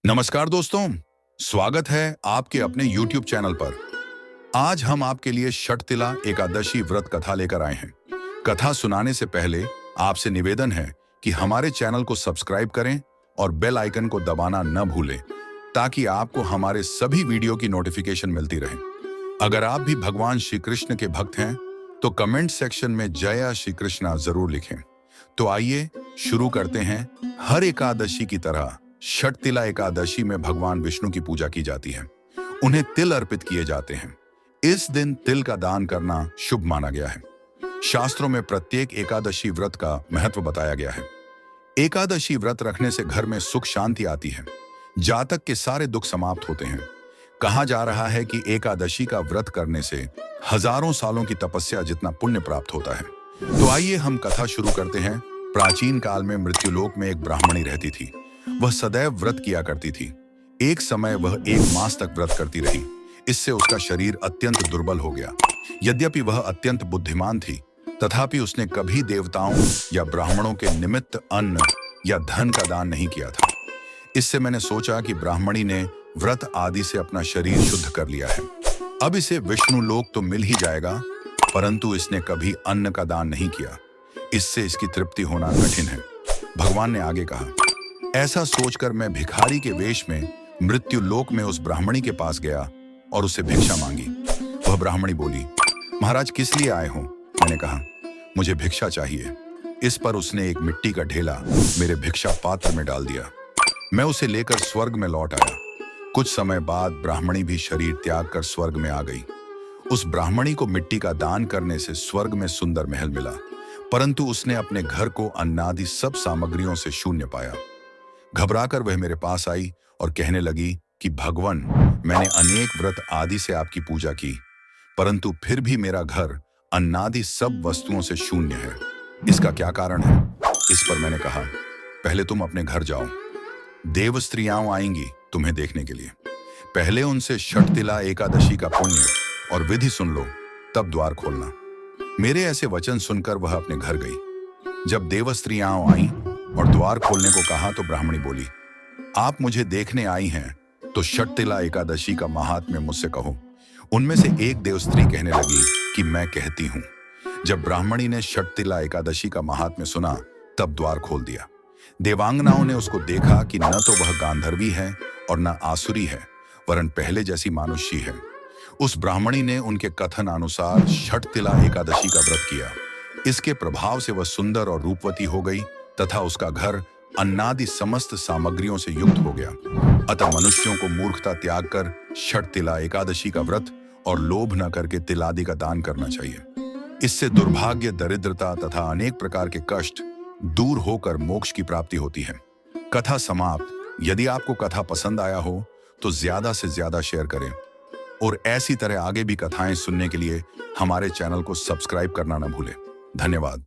नमस्कार दोस्तों, स्वागत है आपके अपने YouTube चैनल पर। आज हम आपके लिए षटतिला एकादशी व्रत कथा लेकर आए हैं। कथा सुनाने से पहले आपसे निवेदन है कि हमारे चैनल को सब्सक्राइब करें और बेल आइकन को दबाना न भूलें, ताकि आपको हमारे सभी वीडियो की नोटिफिकेशन मिलती रहे। अगर आप भी भगवान श्री कृष्ण के भक्त हैं, तो कमेंट सेक्शन में जय श्री कृष्णा जरूर लिखें। तो आइए शुरू करते हैं। हर एकादशी की तरह षटतिला एकादशी में भगवान विष्णु की पूजा की जाती है। उन्हें तिल अर्पित किए जाते हैं। इस दिन तिल का दान करना शुभ माना गया है। शास्त्रों में प्रत्येक एकादशी व्रत का महत्व बताया गया है। एकादशी व्रत रखने से घर में सुख शांति आती है। जातक के सारे दुख समाप्त होते हैं। कहा जा रहा है कि एकादशी का व्रत करने से हजारों सालों की तपस्या जितना पुण्य प्राप्त होता है। तो आइए हम कथा शुरू करते हैं। प्राचीन काल में मृत्युलोक में एक ब्राह्मणी रहती थी। वह सदैव व्रत किया करती थी। एक समय वह 1 मास तक व्रत करती रही। इससे उसका शरीर अत्यंत दुर्बल हो गया। यद्यपि वह अत्यंत बुद्धिमान थी, तथापि उसने कभी देवताओं या ब्राह्मणों के निमित्त अन्न या धन का दान नहीं किया था। इससे मैंने सोचा कि ब्राह्मणी ने व्रत आदि से अपना शरीर शुद्ध कर लिया है। अब इसे विष्णु लोक तो मिल ही जाएगा, परंतु इसने कभी अन्न का दान नहीं किया। इससे इसकी तृप्ति होना कठिन है। भगवान ने आगे कहा, ऐसा सोचकर मैं भिखारी के वेश में मृत्यु लोक में उस ब्राह्मणी के पास गया और उससे भिक्षा मांगी। वह ब्राह्मणी बोली, महाराज किस लिए आए हो? मैंने कहा, मुझे भिक्षा चाहिए। इस पर उसने एक मिट्टी का ढेला मेरे भिक्षा पात्र में डाल दिया। मैं उसे लेकर स्वर्ग में लौट आया। कुछ समय बाद ब्राह्मणी भी शरीर त्याग कर स्वर्ग में आ गई। उस ब्राह्मणी को मिट्टी का दान करने से स्वर्ग में सुंदर महल मिला, परंतु उसने अपने घर को अन्नादि सब सामग्रियों से शून्य पाया। घबराकर वह मेरे पास आई और कहने लगी कि भगवान, मैंने अनेक व्रत आदि से आपकी पूजा की, परंतु फिर भी मेरा घर अन्नादि सब वस्तुओं से शून्य है। इसका क्या कारण है? इस पर मैंने कहा, पहले तुम अपने घर जाओ। देव स्त्रियां आएंगी तुम्हें देखने के लिए। पहले उनसे षटतिला एकादशी का पुण्य और विधि सुन लो, तब द्वार खोलना। मेरे ऐसे वचन सुनकर वह अपने घर गई। जब देव स्त्रियां आईं और द्वार खोलने को कहा तो ब्राह्मणी बोली, आप मुझे देखने आई हैं तो षटतिला एकादशी का महात्म्य मुझसे कहो। उनमें से एक देव स्त्री कहने लगी कि मैं कहती हूं। जब ब्राह्मणी ने षटतिला एकादशी का महात्म्य सुना, तब द्वार खोल दिया। देवांगनाओं ने उसको देखा कि न तो वह गांधर्वी है और न आसुरी है, वरन पहले जैसी मानुषी है। उस ब्राह्मणी ने उनके कथन अनुसार षटतिला एकादशी का व्रत किया। इसके प्रभाव से वह सुंदर और रूपवती हो गई तथा उसका घर अन्नादि समस्त सामग्रियों से युक्त हो गया। अतः मनुष्यों को मूर्खता त्याग कर षटतिला एकादशी का व्रत और लोभ न करके तिलादि का दान करना चाहिए। इससे दुर्भाग्य, दरिद्रता तथा अनेक प्रकार के कष्ट दूर होकर मोक्ष की प्राप्ति होती है। कथा समाप्त। यदि आपको कथा पसंद आया हो तो ज्यादा से ज्यादा शेयर करें और ऐसी तरह आगे भी कथाएं सुनने के लिए हमारे चैनल को सब्सक्राइब करना न भूलें। धन्यवाद।